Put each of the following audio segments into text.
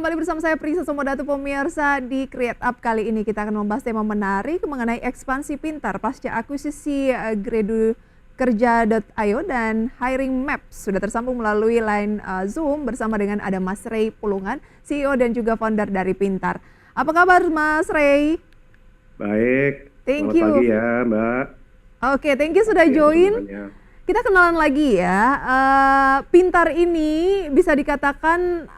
kembali bersama saya Prisa Somodatu pemirsa di Create Up. Kali ini kita akan membahas tema menarik mengenai ekspansi pintar pasca akuisisi Gredukerja.io dan Hiring Maps. Sudah tersambung melalui line Zoom bersama dengan ada Mas Ray Pulungan, CEO dan juga founder dari Pintar. Apa kabar Mas Ray? Baik, Thank selamat you. pagi ya Mbak. Oke, thank you sudah Oke, join. teman-temannya. Kita kenalan lagi ya. Pintar ini bisa dikatakan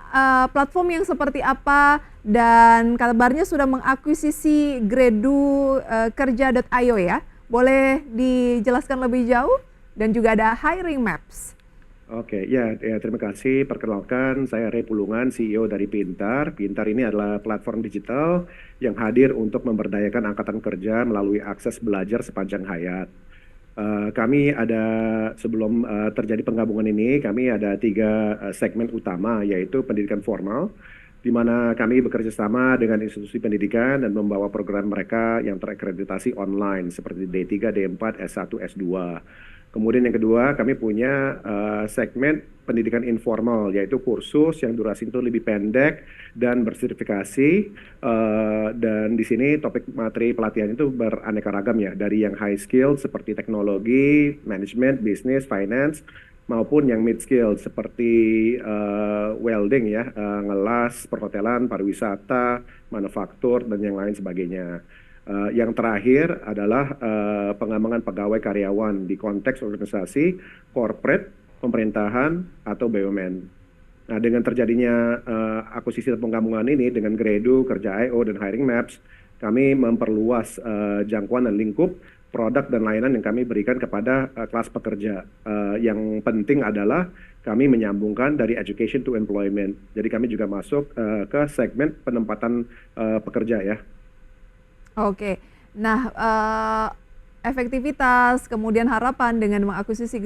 platform yang seperti apa dan kabarnya sudah mengakuisisi Gredukerja.io ya. Boleh dijelaskan lebih jauh dan juga ada Hiring Maps. Oke, ya terima kasih. Perkenalkan, saya Ray Pulungan, CEO dari Pintar. Pintar ini adalah platform digital yang hadir untuk memberdayakan angkatan kerja melalui akses belajar sepanjang hayat. Kami ada sebelum terjadi penggabungan ini, kami ada 3 segmen utama, yaitu pendidikan formal, di mana kami bekerja sama dengan institusi pendidikan dan membawa program mereka yang terakreditasi online seperti D3, D4, S1, S2. Kemudian yang kedua, kami punya segmen pendidikan informal, yaitu kursus yang durasi itu lebih pendek dan bersertifikasi. Dan di sini topik materi pelatihan itu beraneka ragam ya, dari yang high skill seperti teknologi, manajemen, bisnis, finance, maupun yang mid skill seperti welding ya, ngelas, perhotelan, pariwisata, manufaktur, dan yang lain sebagainya. Yang terakhir adalah pengembangan pegawai karyawan di konteks organisasi, corporate, pemerintahan, atau BUMN. Nah, dengan terjadinya akuisisi dan penggabungan ini dengan Gredukerja.io dan Hiring Maps, kami memperluas jangkauan dan lingkup produk dan layanan yang kami berikan kepada kelas pekerja. Yang penting adalah kami menyambungkan dari education to employment. Jadi kami juga masuk ke segmen penempatan pekerja ya. Oke, nah efektivitas kemudian harapan dengan mengakuisisi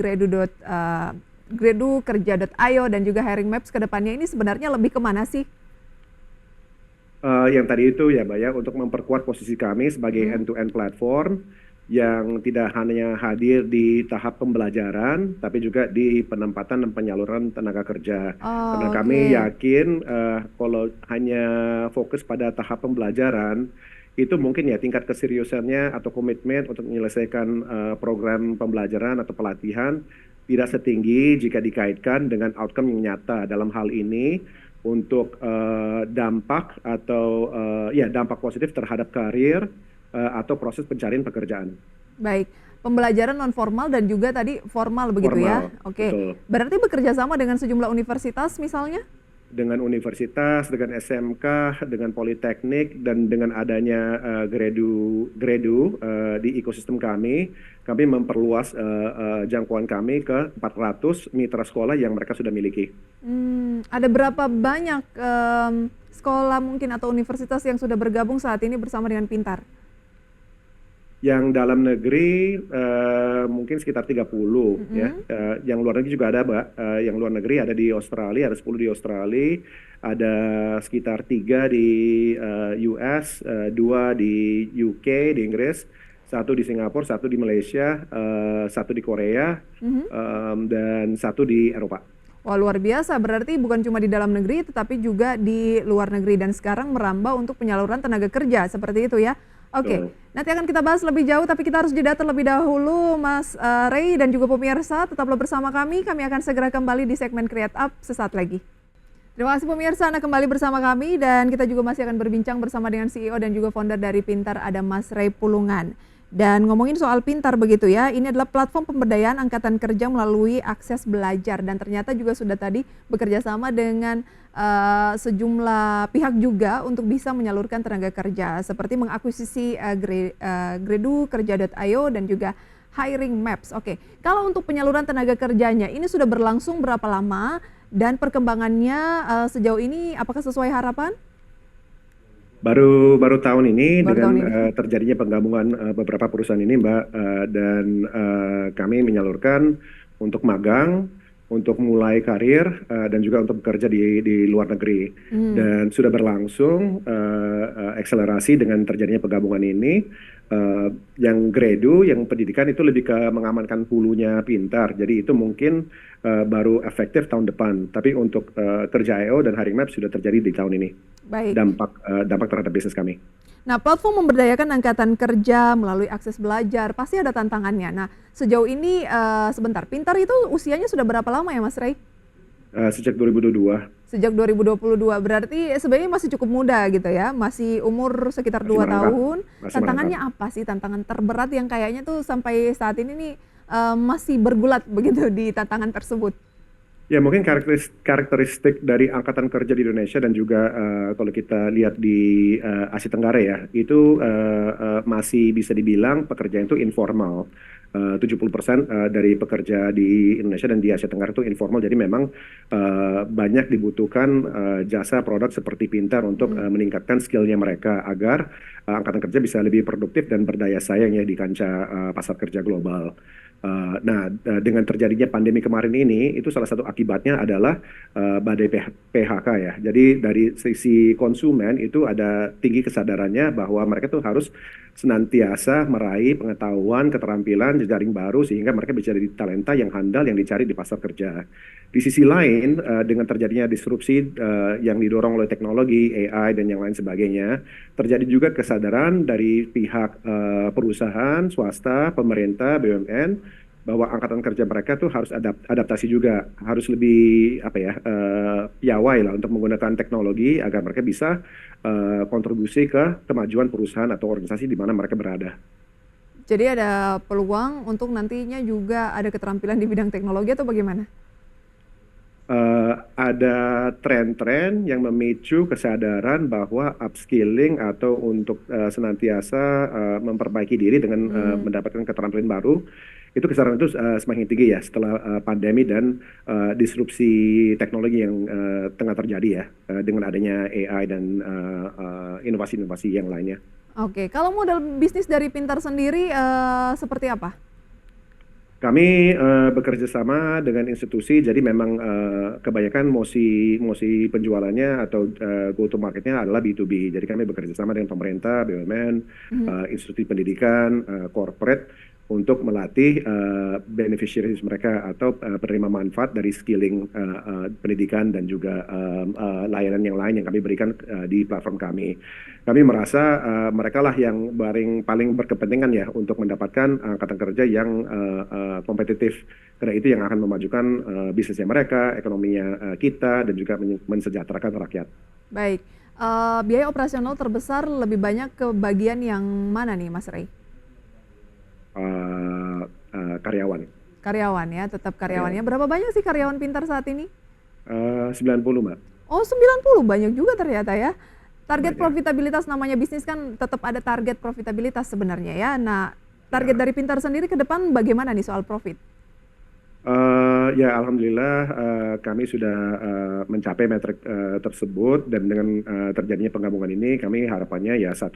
Gredukerja.io dan juga Hiring Maps ke depannya ini sebenarnya lebih kemana sih? Yang tadi itu ya Mbak ya, untuk memperkuat posisi kami sebagai end-to-end platform yang tidak hanya hadir di tahap pembelajaran, tapi juga di penempatan dan penyaluran tenaga kerja. Karena Oh, kami oke. yakin kalau hanya fokus pada tahap pembelajaran, itu mungkin ya tingkat keseriusannya atau komitmen untuk menyelesaikan program pembelajaran atau pelatihan tidak setinggi jika dikaitkan dengan outcome yang nyata. Dalam hal ini untuk dampak atau dampak positif terhadap karir atau proses pencarian pekerjaan. Baik, pembelajaran non formal dan juga tadi formal begitu ya. Formal, Oke, betul. berarti bekerja sama dengan sejumlah universitas misalnya? Dengan universitas, dengan SMK, dengan politeknik, dan dengan adanya Gredu di ekosistem kami memperluas jangkauan kami ke 400 mitra sekolah yang mereka sudah miliki. Ada berapa banyak sekolah mungkin atau universitas yang sudah bergabung saat ini bersama dengan Pintar? Yang dalam negeri mungkin sekitar 30 ya. Yang luar negeri juga ada, Mbak. Yang luar negeri ada di Australia, ada 10 di Australia, ada sekitar 3 di US, 2 di UK, di Inggris, 1 di Singapura, 1 di Malaysia, 1 di Korea, dan 1 di Eropa. Wah, luar biasa, berarti bukan cuma di dalam negeri tetapi juga di luar negeri dan sekarang merambah untuk penyaluran tenaga kerja, seperti itu ya. Oke, Betul. nanti akan kita bahas lebih jauh tapi kita harus jeda terlebih dahulu Mas Ray dan juga pemirsa, tetaplah bersama kami akan segera kembali di segmen Create Up sesaat lagi. Terima kasih pemirsa, Anda kembali bersama kami dan kita juga masih akan berbincang bersama dengan CEO dan juga founder dari Pintar, ada Mas Ray Pulungan. Dan ngomongin soal Pintar begitu ya, ini adalah platform pemberdayaan angkatan kerja melalui akses belajar dan ternyata juga sudah tadi bekerja sama dengan sejumlah pihak juga untuk bisa menyalurkan tenaga kerja seperti mengakuisisi Gredukerja.io dan juga Hiring Maps. Oke, kalau untuk penyaluran tenaga kerjanya ini sudah berlangsung berapa lama dan perkembangannya sejauh ini apakah sesuai harapan? Baru tahun ini Baru dengan tahun ini. terjadinya penggabungan beberapa perusahaan ini, Mbak, dan kami menyalurkan untuk magang untuk mulai karir dan juga untuk bekerja di luar negeri. Dan sudah berlangsung akselerasi dengan terjadinya penggabungan ini. Yang Gredu, yang pendidikan itu lebih ke mengamankan hulunya Pintar. Jadi itu mungkin baru efektif tahun depan. Tapi untuk kerja I/O dan Hiring Map sudah terjadi di tahun ini. Baik. Dampak terhadap bisnis kami. Nah, platform memberdayakan angkatan kerja melalui akses belajar, pasti ada tantangannya. Nah, sejauh ini, sebentar, Pintar itu usianya sudah berapa lama ya Mas Ray? Sejak 2022. Sejak 2022, berarti sebenarnya masih cukup muda gitu ya, masih umur sekitar Masih 2 merangkak. tahun. Masih Tantangannya apa sih, tantangan terberat yang kayaknya tuh sampai saat ini nih masih bergulat begitu di tantangan tersebut? Ya mungkin karakteristik dari angkatan kerja di Indonesia dan juga kalau kita lihat di Asia Tenggara ya, itu masih bisa dibilang pekerjaan itu informal. 70% dari pekerja di Indonesia dan di Asia Tenggara itu informal, jadi memang banyak dibutuhkan jasa produk seperti Pintar untuk meningkatkan skillnya mereka agar angkatan kerja bisa lebih produktif dan berdaya saing ya di kancah pasar kerja global. Nah, dengan terjadinya pandemi kemarin ini, itu salah satu akibatnya adalah badai PHK ya. Jadi dari sisi konsumen itu ada tinggi kesadarannya bahwa mereka tuh harus senantiasa meraih pengetahuan, keterampilan, jejaring baru sehingga mereka bisa jadi talenta yang handal yang dicari di pasar kerja. Di sisi lain, dengan terjadinya disrupsi yang didorong oleh teknologi, AI dan yang lain sebagainya, terjadi juga kesadaran dari pihak perusahaan, swasta, pemerintah, BUMN bahwa angkatan kerja mereka tuh harus adaptasi juga, harus lebih piawai lah untuk menggunakan teknologi agar mereka bisa kontribusi ke kemajuan perusahaan atau organisasi di mana mereka berada. Jadi ada peluang untuk nantinya juga ada keterampilan di bidang teknologi atau bagaimana? Ada tren-tren yang memicu kesadaran bahwa upskilling atau untuk senantiasa memperbaiki diri dengan mendapatkan keterampilan baru, itu kesadaran itu semakin tinggi ya setelah pandemi dan disrupsi teknologi yang tengah terjadi ya dengan adanya AI dan inovasi-inovasi yang lainnya. Oke, kalau model bisnis dari Pintar sendiri seperti apa? Kami bekerja sama dengan institusi, jadi memang kebanyakan mosi penjualannya atau go to marketnya adalah B2B. Jadi kami bekerja sama dengan pemerintah, BUMN, institusi pendidikan, corporate untuk melatih beneficiaries mereka atau penerima manfaat dari skilling pendidikan dan juga layanan yang lain yang kami berikan di platform kami. Kami merasa mereka lah yang paling berkepentingan ya untuk mendapatkan angkatan kerja yang kompetitif. Karena itu yang akan memajukan bisnisnya mereka, ekonominya kita, dan juga mensejahterakan rakyat. Baik, biaya operasional terbesar lebih banyak ke bagian yang mana nih Mas Ray? Karyawan. Karyawan ya, tetap karyawannya. Berapa banyak sih karyawan Pintar saat ini? 90 Mbak. Oh 90, banyak juga ternyata ya. Target Banyak. Profitabilitas, namanya bisnis kan tetap ada target profitabilitas sebenarnya ya. Nah, target dari Pintar sendiri ke depan bagaimana nih soal profit? Ya alhamdulillah kami sudah mencapai metrik tersebut dan dengan terjadinya penggabungan ini kami harapannya ya 1+1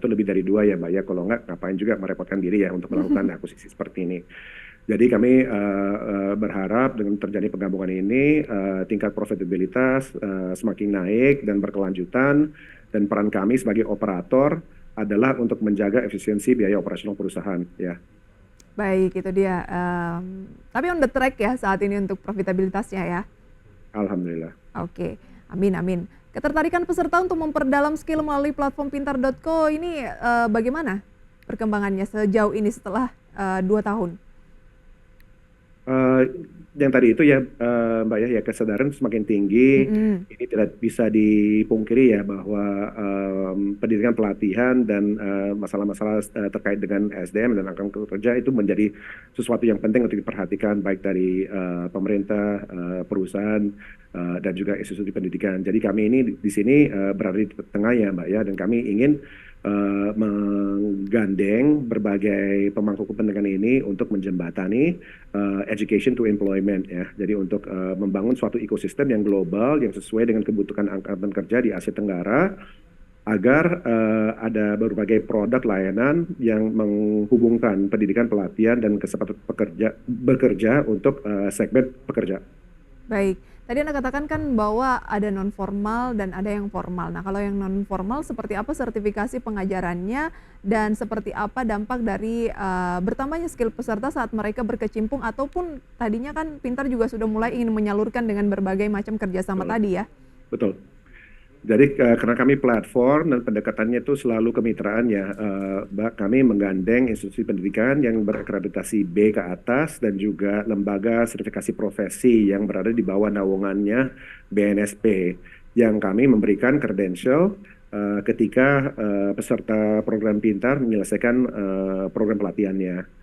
lebih dari 2 ya Mbak ya, kalau nggak ngapain juga merepotkan diri ya untuk melakukan akuisisi seperti ini. Jadi kami berharap dengan terjadi penggabungan ini tingkat profitabilitas semakin naik dan berkelanjutan, dan peran kami sebagai operator adalah untuk menjaga efisiensi biaya operasional perusahaan ya. Baik, itu dia. Tapi on the track ya saat ini untuk profitabilitasnya ya. Alhamdulillah. Oke, amin amin. Ketertarikan peserta untuk memperdalam skill melalui platform pintar.co ini bagaimana perkembangannya sejauh ini setelah 2 tahun? Yang tadi itu ya Mbak ya kesadaran semakin tinggi. Ini tidak bisa dipungkiri ya bahwa pendidikan pelatihan dan masalah-masalah terkait dengan SDM dan angkatan kerja itu menjadi sesuatu yang penting untuk diperhatikan baik dari pemerintah, perusahaan, dan juga institusi pendidikan. Jadi kami ini di sini berada di tengah ya Mbak ya, dan kami ingin menggandeng berbagai pemangku kepentingan ini untuk menjembatani education to employment ya. Jadi untuk membangun suatu ekosistem yang global yang sesuai dengan kebutuhan angkatan kerja di Asia Tenggara agar ada berbagai produk layanan yang menghubungkan pendidikan, pelatihan dan kesempatan bekerja untuk segmen pekerja. Baik, tadi Anda katakan kan bahwa ada non formal dan ada yang formal. Nah, kalau yang non formal seperti apa sertifikasi pengajarannya dan seperti apa dampak dari bertambahnya skill peserta saat mereka berkecimpung ataupun tadinya kan Pintar juga sudah mulai ingin menyalurkan dengan berbagai macam kerjasama Betul. tadi ya? Betul. Jadi karena kami platform dan pendekatannya itu selalu kemitraan ya, kami menggandeng institusi pendidikan yang berakreditasi B ke atas dan juga lembaga sertifikasi profesi yang berada di bawah naungannya BNSP, yang kami memberikan credential ketika peserta program Pintar menyelesaikan program pelatihannya.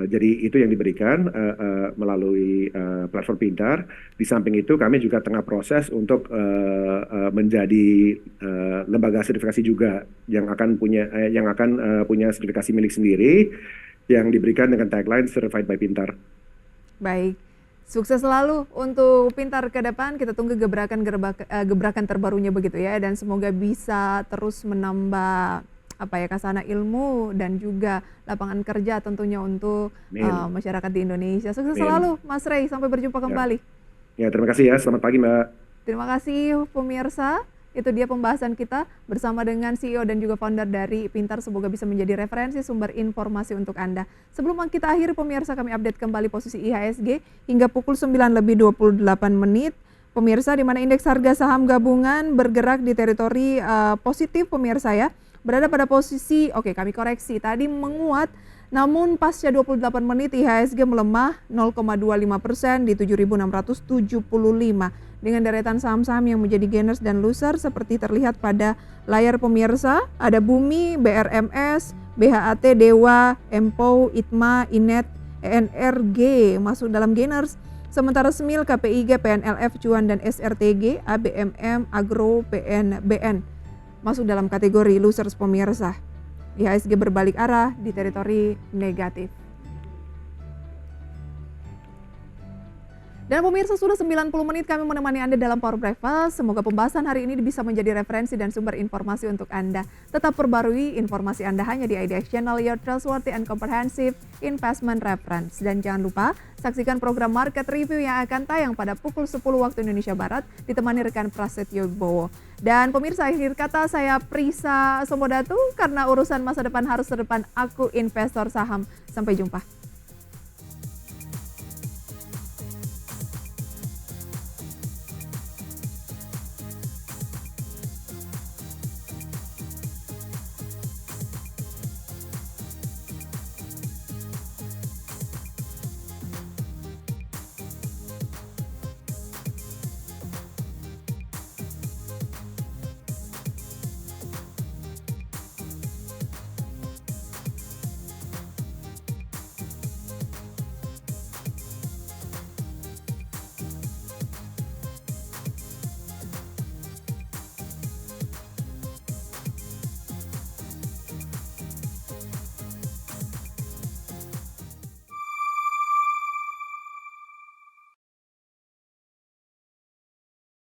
Jadi itu yang diberikan melalui platform Pintar. Di samping itu kami juga tengah proses untuk menjadi lembaga sertifikasi juga yang akan punya sertifikasi milik sendiri yang diberikan dengan tagline Certified by Pintar. Baik, sukses selalu untuk Pintar ke depan. Kita tunggu gebrakan terbarunya begitu ya, dan semoga bisa terus menambah kasana ilmu dan juga lapangan kerja tentunya untuk Amin. masyarakat di Indonesia. Sukses Amin. selalu Mas Rey, sampai berjumpa Ya. kembali. Ya, terima kasih ya. Selamat pagi, Mbak. Terima kasih pemirsa. Itu dia pembahasan kita bersama dengan CEO dan juga founder dari Pintar. Semoga bisa menjadi referensi sumber informasi untuk Anda. Sebelum kita akhiri pemirsa, kami update kembali posisi IHSG hingga pukul 9:28. Pemirsa, di mana indeks harga saham gabungan bergerak di teritori positif pemirsa ya. Berada pada posisi, kami koreksi, tadi menguat, namun pasca 28 menit IHSG melemah 0,25% di 7.675. Dengan deretan saham-saham yang menjadi gainers dan loser seperti terlihat pada layar pemirsa, ada Bumi, BRMS, BHAT, Dewa, Empo, Itma, Inet, ENRG masuk dalam gainers. Sementara SMIL, KPIG, PNLF, Cuan, dan SRTG, ABMM, Agro, PNBN masuk dalam kategori losers pemirsa. IHSG berbalik arah di teritori negatif. Dan pemirsa, sudah 90 menit kami menemani Anda dalam Power Breakfast. Semoga pembahasan hari ini bisa menjadi referensi dan sumber informasi untuk Anda. Tetap perbarui informasi Anda hanya di IDX Channel, your trustworthy and comprehensive investment reference. Dan jangan lupa saksikan program Market Review yang akan tayang pada pukul 10 waktu Indonesia Barat ditemani rekan Prasetyo Wibowo. Dan pemirsa, akhir kata saya Prisa Somodatu, karena urusan masa depan harus terdepan, aku investor saham. Sampai jumpa.